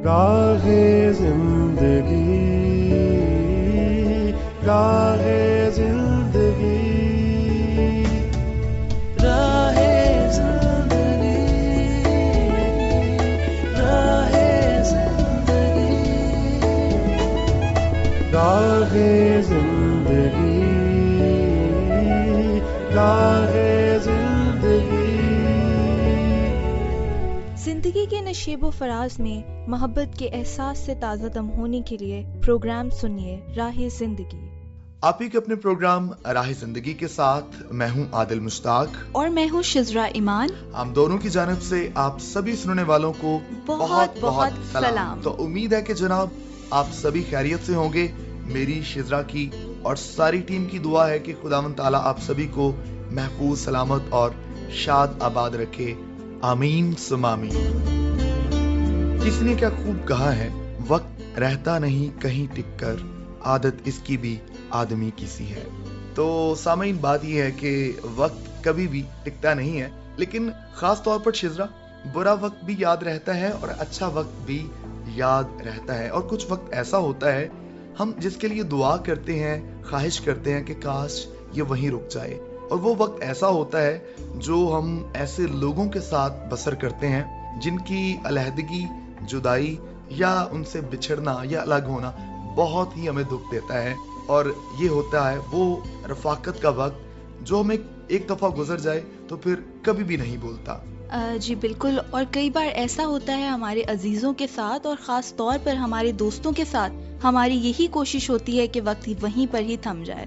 راہ زندگی، راہ زندگی، راہ زندگی، راہ زندگی، راہ زندگی، راہ زندگی۔ زندگی کے نشیب و فراز میں محبت کے احساس سے تازہ دم ہونے کے لیے پروگرام سنیے راہ زندگی۔ آپ ہی کے اپنے پروگرام راہ زندگی کے ساتھ میں ہوں عادل مشتاق اور میں ہوں شزرا ایمان۔ ہم دونوں کی جانب سے آپ سبھی سننے والوں کو بہت بہت سلام۔ تو امید ہے کہ جناب آپ سبھی خیریت سے ہوں گے۔ میری شزرا کی اور ساری ٹیم کی دعا ہے کہ خداوند تعالیٰ آپ سبھی کو محفوظ، سلامت اور شاد آباد رکھے، آمین ثم آمین۔ کسی نے کیا خوب کہا ہے، وقت رہتا نہیں کہیں ٹک کر، عادت اس کی بھی آدمی کی سی ہے۔ تو سامعین، بات یہ ہے کہ وقت کبھی بھی ٹکتا نہیں ہے، لیکن خاص طور پر شزرا، برا وقت بھی یاد رہتا ہے اور اچھا وقت بھی یاد رہتا ہے، اور کچھ وقت ایسا ہوتا ہے ہم جس کے لیے دعا کرتے ہیں، خواہش کرتے ہیں کہ کاش یہ وہیں رک جائے، اور وہ وقت ایسا ہوتا ہے جو ہم ایسے لوگوں کے ساتھ بسر کرتے ہیں جن کی علیحدگی، جدائی یا ان سے بچھڑنا یا الگ ہونا بہت ہی ہمیں دکھ دیتا ہے، اور یہ ہوتا ہے وہ رفاقت کا وقت جو ہمیں ایک دفعہ گزر جائے تو پھر کبھی بھی نہیں بھولتا۔ جی بالکل، اور کئی بار ایسا ہوتا ہے ہمارے عزیزوں کے ساتھ، اور خاص طور پر ہمارے دوستوں کے ساتھ ہماری یہی کوشش ہوتی ہے کہ وقت وہیں پر ہی تھم جائے۔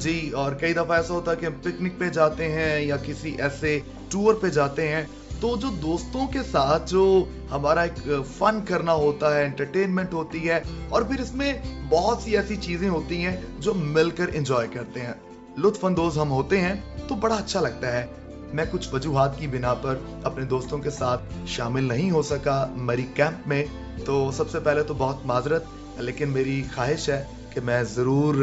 جی، اور کئی دفعہ ایسا ہوتا ہے کہ ہم پکنک پہ جاتے ہیں یا کسی ایسے ٹور پہ جاتے ہیں، تو جو دوستوں کے ساتھ جو ہمارا ایک فن کرنا ہوتا ہے، انٹرٹینمنٹ ہوتی ہے، اور پھر اس میں بہت سی ایسی چیزیں ہوتی ہیں جو مل کر انجوائے کرتے ہیں، لطف اندوز ہم ہوتے ہیں، تو بڑا اچھا لگتا ہے۔ میں کچھ وجوہات کی بنا پر اپنے دوستوں کے ساتھ شامل نہیں ہو سکا مری کیمپ میں، تو سب سے پہلے تو بہت معذرت، لیکن میری خواہش ہے کہ میں ضرور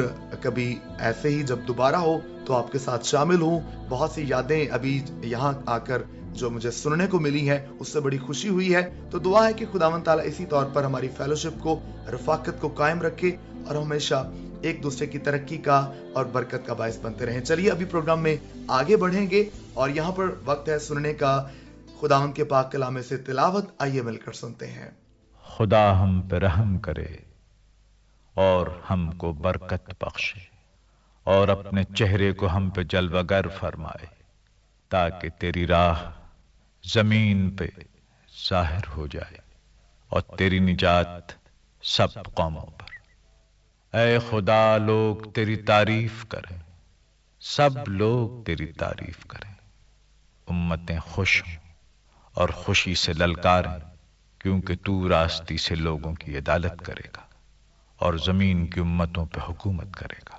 کبھی ایسے ہی جب دوبارہ ہو تو آپ کے ساتھ شامل ہوں۔ بہت سی یادیں ابھی یہاں آ کر جو مجھے سننے کو ملی ہیں، اس سے بڑی خوشی ہوئی ہے، تو دعا ہے کہ خداوند تعالیٰ اسی طور پر ہماری فیلوشپ کو، رفاقت کو قائم رکھے اور ہمیشہ ایک دوسرے کی ترقی کا اور برکت کا باعث بنتے رہیں۔ چلیے ابھی پروگرام میں آگے بڑھیں گے، اور یہاں پر وقت ہے سننے کا خداوند کے پاک کلام سے تلاوت۔ آئیے مل کر سنتے ہیں۔ خدا ہم پہ رحم کرے اور ہم کو برکت بخشے، اور اپنے چہرے کو ہم پہ جلوہ گر فرمائے، تاکہ تیری راہ زمین پہ ظاہر ہو جائے اور تیری نجات سب قوموں پر۔ اے خدا، لوگ تیری تعریف کریں، سب لوگ تیری تعریف کریں، امتیں خوش ہوں اور خوشی سے للکاریں، کیونکہ تو راستی سے لوگوں کی عدالت کرے گا اور زمین کی امتوں پہ حکومت کرے گا۔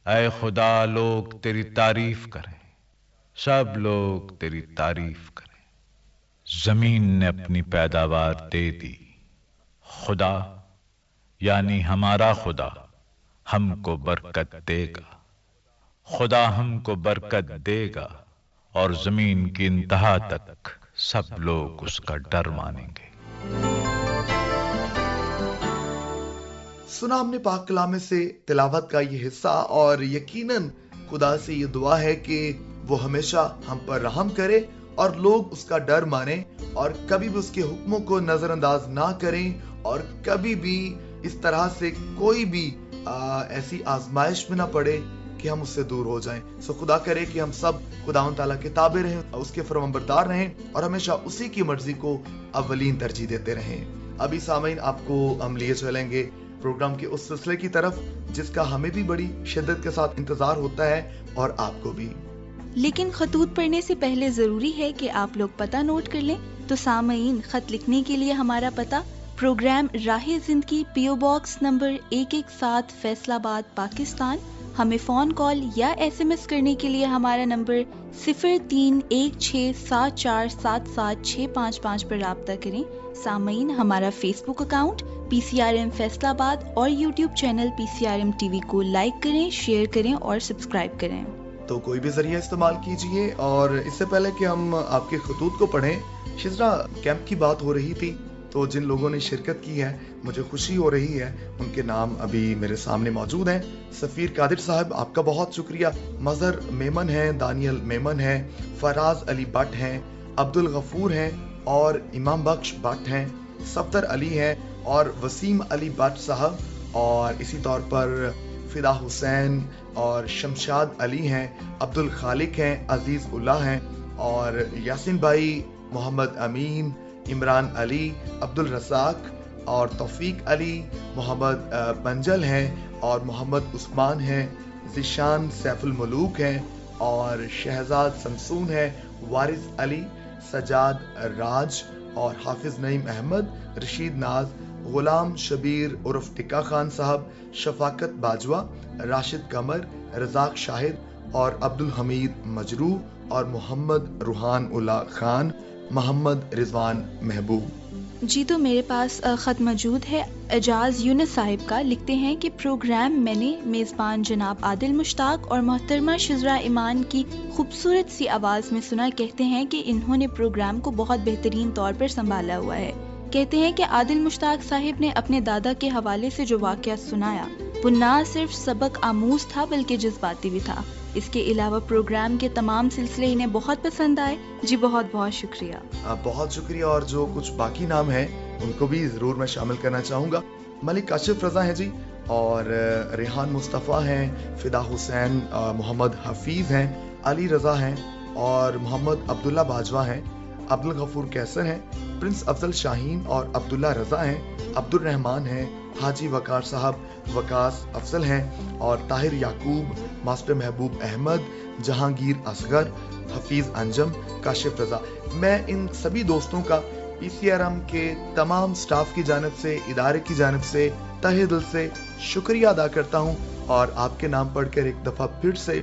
اے خدا، لوگ تیری تعریف کریں، سب لوگ تیری تعریف کریں، زمین نے اپنی پیداوار دے دی، خدا یعنی ہمارا خدا ہم کو برکت دے گا، خدا ہم کو برکت دے گا، اور زمین کی انتہا تک سب لوگ اس کا ڈر مانیں گے۔ سنا ہم نے پاک کلام سے تلاوت کا یہ حصہ، اور یقیناً خدا سے یہ دعا ہے کہ وہ ہمیشہ ہم پر رحم کرے اور لوگ اس کا ڈر مانیں، اور کبھی بھی اس کے حکموں کو نظر انداز نہ کریں، اور کبھی بھی اس طرح سے کوئی بھی ایسی آزمائش میں نہ پڑے کہ ہم اس سے دور ہو جائیں۔ سو خدا کرے کہ ہم سب خداوند تعالیٰ کے تابع رہیں، اس کے فرمانبردار رہیں، اور ہمیشہ اسی کی مرضی کو اولین ترجیح دیتے رہیں۔ ابھی سامعین، آپ کو ہم لیے چلیں گے پروگرام کے اس سلسلے کی طرف جس کا ہمیں بھی بڑی شدت کے ساتھ انتظار ہوتا ہے اور آپ کو بھی۔ لیکن خطوط پڑھنے سے پہلے ضروری ہے کہ آپ لوگ پتہ نوٹ کر لیں۔ تو سامعین، خط لکھنے کے لیے ہمارا پتہ پروگرام راہ زندگی، پی او باکس نمبر 117 فیصل آباد، پاکستان۔ ہمیں فون کال یا ایس ایم ایس کرنے کے لیے ہمارا نمبر 0316747765 پر رابطہ کریں۔ سامعین، ہمارا فیس بک اکاؤنٹ PCRM فیصل آباد اور یوٹیوب چینل PCRM TV کو لائک کریں، شیئر کریں اور سبسکرائب کریں۔ تو کوئی بھی ذریعہ استعمال کیجئے۔ اور اس سے پہلے کہ ہم آپ کے خطوط کو پڑھیں، شزرا، کیمپ کی بات ہو رہی تھی، تو جن لوگوں نے شرکت کی ہے مجھے خوشی ہو رہی ہے، ان کے نام ابھی میرے سامنے موجود ہیں۔ سفیر قادر صاحب آپ کا بہت شکریہ، مظہر میمن ہیں، دانیل میمن ہیں، فراز علی بٹ ہیں، عبد الغفور ہیں اور امام بخش بٹ ہیں، صفدر علی ہیں اور وسیم علی بٹ صاحب، اور اسی طور پر فدا حسین اور شمشاد علی ہیں، عبد الخالق ہیں، عزیز اللہ ہیں اور یاسین بھائی، محمد امین، عمران علی، عبد الرزاق اور توفیق علی، محمد پنجل ہیں اور محمد عثمان ہیں، ذیشان سیف الملوک ہیں اور شہزاد سمسون ہیں، وارث علی، سجاد راج اور حافظ نعیم احمد، رشید ناز، غلام شبیر عرف ٹکا خان صاحب، شفاقت باجوہ، راشد قمر، رزاق شاہد اور عبد الحمید مجروح اور محمد روحان اللہ خان، محمد رضوان محبوب۔ جی تو میرے پاس خط موجود ہے اعجاز یونس صاحب کا، لکھتے ہیں کہ پروگرام میں نے میزبان جناب عادل مشتاق اور محترمہ شزرا ایمان کی خوبصورت سی آواز میں سنا۔ کہتے ہیں کہ انہوں نے پروگرام کو بہت بہترین طور پر سنبھالا ہوا ہے۔ کہتے ہیں کہ عادل مشتاق صاحب نے اپنے دادا کے حوالے سے جو واقعہ سنایا وہ نہ صرف سبق آموز تھا بلکہ جذباتی بھی تھا۔ اس کے علاوہ پروگرام کے تمام سلسلے انہیں بہت پسند آئے۔ جی بہت بہت شکریہ۔ بہت شکریہ، اور جو کچھ باقی نام ہیں ان کو بھی ضرور میں شامل کرنا چاہوں گا۔ ملک کاشف رضا ہیں جی، اور ریحان مصطفیٰ ہیں، فدا حسین، محمد حفیظ ہیں، علی رضا ہیں اور محمد عبداللہ باجوہ ہیں، عبد الغفور کیسر ہیں، پرنس افضل شاہین اور عبداللہ رضا ہیں، عبد الرحمان ہیں، حاجی وقار صاحب، وقاص افضل ہیں اور طاہر یعقوب، ماسٹر محبوب احمد، جہانگیر اصغر، حفیظ انجم، کاشف رضا۔ میں ان سبھی دوستوں کا PCRM کے تمام سٹاف کی جانب سے، ادارے کی جانب سے تہہ دل سے شکریہ ادا کرتا ہوں، اور آپ کے نام پڑھ کر ایک دفعہ پھر سے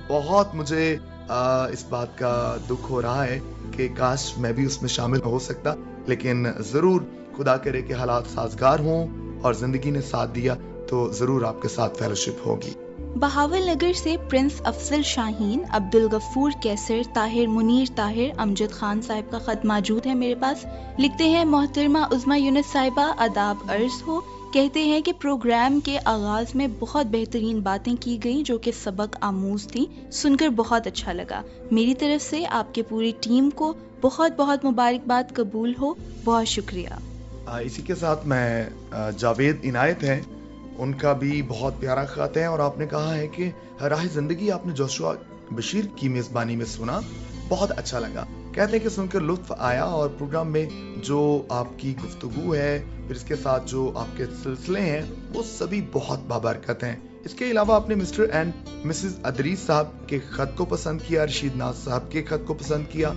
بہت مجھے اس بات کا دکھ ہو رہا ہے کہ کاش میں بھی اس میں شامل ہو سکتا، لیکن ضرور خدا کرے کہ حالات سازگار ہوں اور زندگی نے ساتھ دیا تو ضرور آپ کے ساتھ فیلوشپ ہوگی۔ بہاول نگر سے پرنس افضل شاہین، عبد الغفور کیسر، طاہر منیر طاہر، امجد خان صاحب کا خط موجود ہے میرے پاس۔ لکھتے ہیں محترمہ عظمیٰ یونس صاحبہ آداب عرض ہو۔ کہتے ہیں کہ پروگرام کے آغاز میں بہت بہترین باتیں کی گئیں جو کہ سبق آموز تھیں، سن کر بہت اچھا لگا۔ میری طرف سے آپ کے پوری ٹیم کو بہت بہت مبارکباد قبول ہو، بہت شکریہ۔ اسی کے ساتھ میں جاوید عنایت ہیں، ان کا بھی بہت پیارا خط ہے، اور آپ نے کہا ہے کہ راہ زندگی آپ نے جوشوا بشیر کی میزبانی میں سنا، بہت اچھا لگا۔ کہتے ہیں کہ سن کر لطف آیا، اور پروگرام میں جو آپ کی گفتگو ہے، پھر اس کے ساتھ جو آپ کے سلسلے ہیں، وہ سبھی بہت بابرکت ہیں۔ اس کے علاوہ آپ نے مسٹر اینڈ مسز ادریس صاحب کے خط کو پسند کیا، رشید ناز صاحب کے خط کو پسند کیا،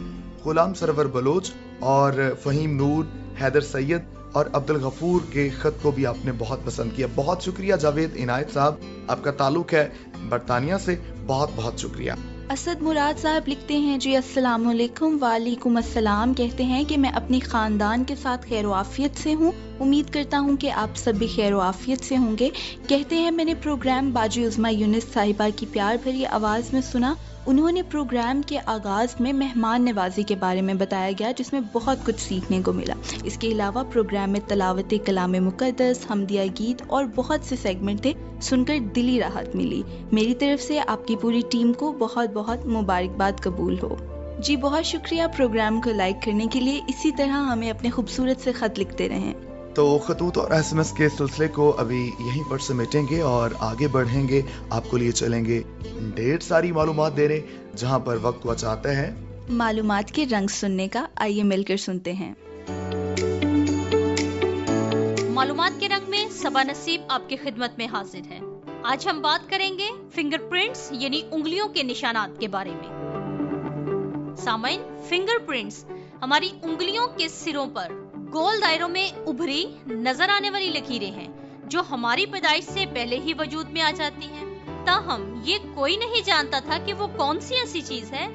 غلام سرور بلوچ اور فہیم نور، حیدر سید اور عبد الغفور کے خط کو بھی آپ نے بہت پسند کیا۔ بہت شکریہ جاوید عنایت صاحب، آپ کا تعلق ہے برطانیہ سے، بہت بہت شکریہ۔ اسد مراد صاحب لکھتے ہیں جی السلام علیکم۔ وعلیکم السلام۔ کہتے ہیں کہ میں اپنے خاندان کے ساتھ خیر و عافیت سے ہوں، امید کرتا ہوں کہ آپ سب بھی خیر و عافیت سے ہوں گے۔ کہتے ہیں میں نے پروگرام باجی عظمیٰ یونس صاحبہ کی پیار بھری آواز میں سنا۔ انہوں نے پروگرام کے آغاز میں مہمان نوازی کے بارے میں بتایا گیا، جس میں بہت کچھ سیکھنے کو ملا۔ اس کے علاوہ پروگرام میں تلاوت کلام مقدس، حمدیہ گیت اور بہت سے سیگمنٹ تھے، سن کر دلی راحت ملی۔ میری طرف سے آپ کی پوری ٹیم کو بہت بہت مبارکباد قبول ہو۔ جی بہت شکریہ پروگرام کو لائک کرنے کے لیے، اسی طرح ہمیں اپنے خوبصورت سے خط لکھتے رہیں۔ تو خطوط اور SMS کے سلسلے کو ابھی یہیں پر سمیٹیں گے اور آگے بڑھیں گے، آپ کو لیے چلیں گے ڈھیر ساری معلومات دینے، جہاں پر وقت ہوا چاہتا ہے معلومات کے رنگ سننے کا۔ آئیے مل کر سنتے ہیں۔ معلومات کے رنگ میں صبا نصیب آپ کی خدمت میں حاضر ہے۔ آج ہم بات کریں گے فنگر پرنٹس یعنی انگلیوں کے نشانات کے بارے میں۔ سامعین، فنگر پرنٹس ہماری انگلیوں کے سروں پر گول دائروں میں ابھری نظر آنے والی لکیریں ہیں جو ہماری پیدائش سے پہلے ہی وجود میں آ جاتی ہیں، تاہم یہ کوئی نہیں جانتا تھا کہ وہ کون سی ایسی چیز ہے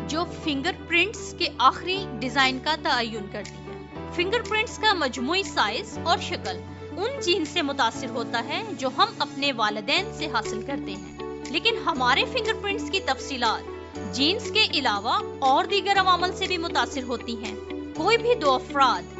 جو فنگر پرنٹس کے آخری ڈیزائن کا تعین کرتی ہے۔ فنگر پرنٹس کا مجموعی سائز اور شکل ان جین سے متاثر ہوتا ہے جو ہم اپنے والدین سے حاصل کرتے ہیں، لیکن ہمارے فنگر پرنٹس کی تفصیلات جینز کے علاوہ اور دیگر عوامل سے بھی متاثر ہوتی ہیں۔ کوئی بھی دو افراد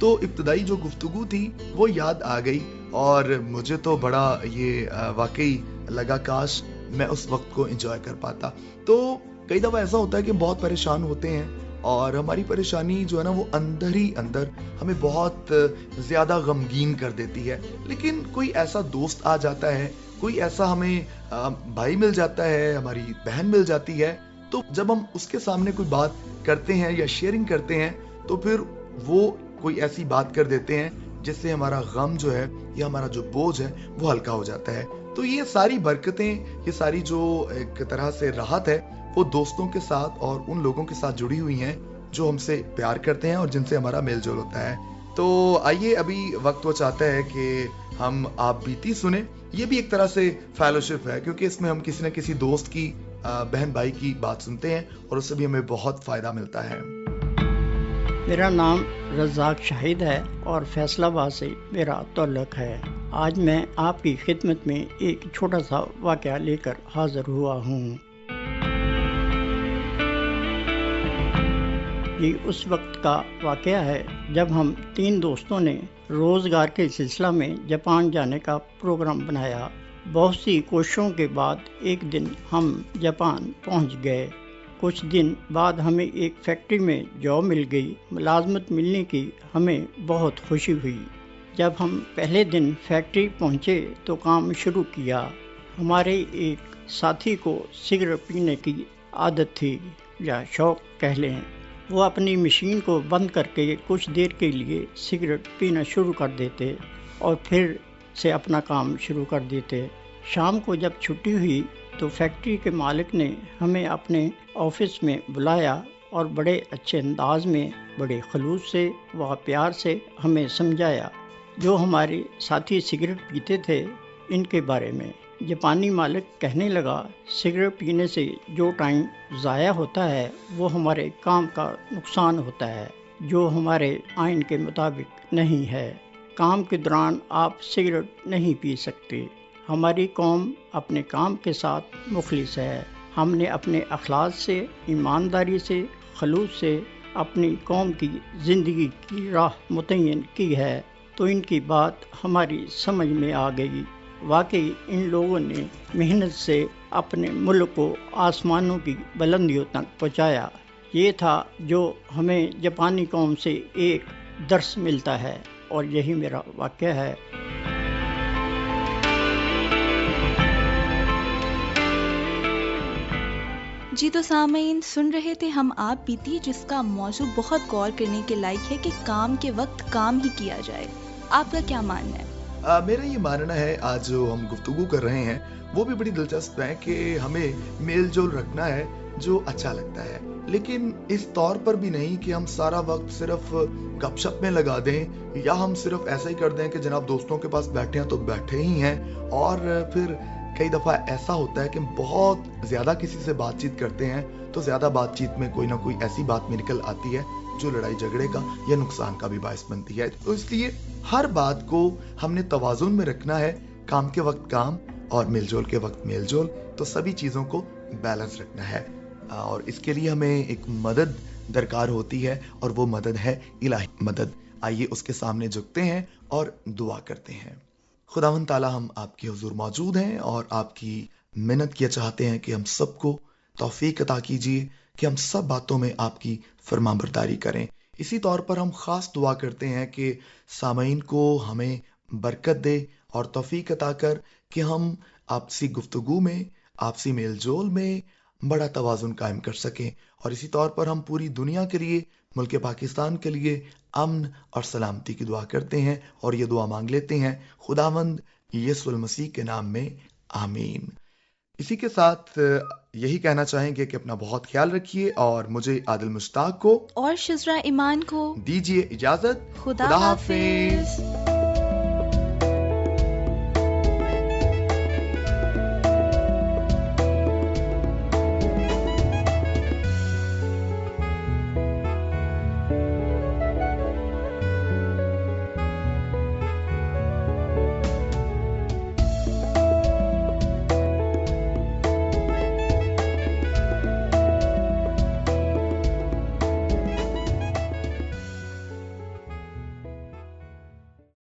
تو ابتدائی جو گفتگو تھی وہ یاد آ گئی اور مجھے تو بڑا یہ واقعی لگا کاش میں اس وقت کو انجوائے کر پاتا. تو کئی دفعہ ایسا ہوتا ہے کہ بہت پریشان ہوتے ہیں اور ہماری پریشانی جو ہے نا وہ اندر ہی اندر ہمیں بہت زیادہ غمگین کر دیتی ہے. لیکن کوئی ایسا دوست آ جاتا ہے, کوئی ایسا ہمیں بھائی مل جاتا ہے, ہماری بہن مل جاتی ہے, تو جب ہم اس کے سامنے کوئی بات کرتے ہیں یا شیئرنگ کرتے ہیں تو پھر وہ کوئی ایسی بات کر دیتے ہیں جس سے ہمارا غم جو ہے یا ہمارا جو بوجھ ہے وہ ہلکا ہو جاتا ہے. تو یہ ساری برکتیں, یہ ساری جو ایک طرح سے راحت ہے وہ دوستوں کے ساتھ اور ان لوگوں کے ساتھ جڑی ہوئی ہیں جو ہم سے پیار کرتے ہیں اور جن سے ہمارا میل جول ہوتا ہے. تو آئیے ابھی وقت وہ چاہتا ہے کہ ہم آپ بیتی سنیں. یہ بھی ایک طرح سے فیلوشپ ہے کیونکہ اس میں ہم کسی نہ کسی دوست کی, بہن بھائی کی بات سنتے ہیں اور اس سے بھی ہمیں بہت فائدہ ملتا ہے. میرا نام رزاق شاہد ہے اور فیصل آباد سے میرا تعلق ہے. آج میں آپ کی خدمت میں ایک چھوٹا سا واقعہ لے کر حاضر ہوا ہوں. یہ اس وقت کا واقعہ ہے جب ہم 3 دوستوں نے روزگار کے سلسلہ میں جاپان جانے کا پروگرام بنایا. بہت سی کوششوں کے بعد ایک دن ہم جاپان پہنچ گئے. کچھ دن بعد ہمیں ایک فیکٹری میں جاب مل گئی. ملازمت ملنے کی ہمیں بہت خوشی ہوئی. جب ہم پہلے دن فیکٹری پہنچے تو کام شروع کیا. ہمارے ایک ساتھی کو سگریٹ پینے کی عادت تھی یا شوق کہہ لیں. وہ اپنی مشین کو بند کر کے کچھ دیر کے لیے سگریٹ پینا شروع کر دیتے اور پھر سے اپنا کام شروع کر دیتے. شام کو جب چھٹی ہوئی تو فیکٹری کے مالک نے ہمیں اپنے آفس میں بلایا اور بڑے اچھے انداز میں, بڑے خلوص سے و پیار سے ہمیں سمجھایا جو ہمارے ساتھی سگریٹ پیتے تھے ان کے بارے میں. جاپانی مالک کہنے لگا, سگریٹ پینے سے جو ٹائم ضائع ہوتا ہے وہ ہمارے کام کا نقصان ہوتا ہے جو ہمارے آئین کے مطابق نہیں ہے. کام کے دوران آپ سگریٹ نہیں پی سکتے. ہماری قوم اپنے کام کے ساتھ مخلص ہے. ہم نے اپنے اخلاق سے, ایمانداری سے, خلوص سے اپنی قوم کی زندگی کی راہ متعین کی ہے. تو ان کی بات ہماری سمجھ میں آ گئی. واقعی ان لوگوں نے محنت سے اپنے ملک کو آسمانوں کی بلندیوں تک پہنچایا. یہ تھا جو ہمیں جاپانی قوم سے ایک درس ملتا ہے اور یہی میرا واقعہ ہے. جی تو سامعین, سن رہے تھے ہم آپ بیتی, جس کا موضوع بہت غور کرنے کے لائق ہے کہ کام کے وقت کام ہی کیا جائے. آپ کا کیا ماننا ہے؟ میرا یہ ماننا ہے آج جو ہم گفتگو کر رہے ہیں وہ بھی بڑی دلچسپ ہے کہ ہمیں میل جول رکھنا ہے جو اچھا لگتا ہے, لیکن اس طور پر بھی نہیں کہ ہم سارا وقت صرف گپ شپ میں لگا دیں یا ہم صرف ایسا ہی کر دیں کہ جناب دوستوں کے پاس بیٹھے ہیں تو بیٹھے ہی ہیں. اور پھر کئی دفعہ ایسا ہوتا ہے کہ ہم بہت زیادہ کسی سے بات چیت کرتے ہیں تو زیادہ بات چیت میں کوئی نہ کوئی ایسی بات میں نکل آتی ہے جو لڑائی جھگڑے کا یا نقصان کا بھی باعث بنتی ہے. تو اس لیے ہر بات کو ہم نے توازن میں رکھنا ہے. کام کے وقت کام اور میل جول کے وقت میل جول, تو سبھی چیزوں کو بیلنس رکھنا ہے. اور اس کے لیے ہمیں ایک مدد درکار ہوتی ہے اور وہ مدد ہے الہی مدد. آئیے اس کے سامنے جھکتے ہیں اور دعا کرتے ہیں. خداوند تعالیٰ, ہم آپ کے حضور موجود ہیں اور آپ کی منت کیا چاہتے ہیں کہ ہم سب کو توفیق عطا کیجیے کہ ہم سب باتوں میں آپ کی فرمان برداری کریں. اسی طور پر ہم خاص دعا کرتے ہیں کہ سامعین کو ہمیں برکت دے اور توفیق عطا کر کہ ہم آپسی گفتگو میں, آپسی میل جول میں بڑا توازن قائم کر سکیں. اور اسی طور پر ہم پوری دنیا کے لیے, ملک پاکستان کے لیے امن اور سلامتی کی دعا کرتے ہیں اور یہ دعا مانگ لیتے ہیں خداوند یسوع المسیح کے نام میں, آمین. اسی کے ساتھ یہی کہنا چاہیں گے کہ اپنا بہت خیال رکھیے اور مجھے عادل مشتاق کو اور شزرا ایمان کو دیجیے اجازت. خدا حافظ.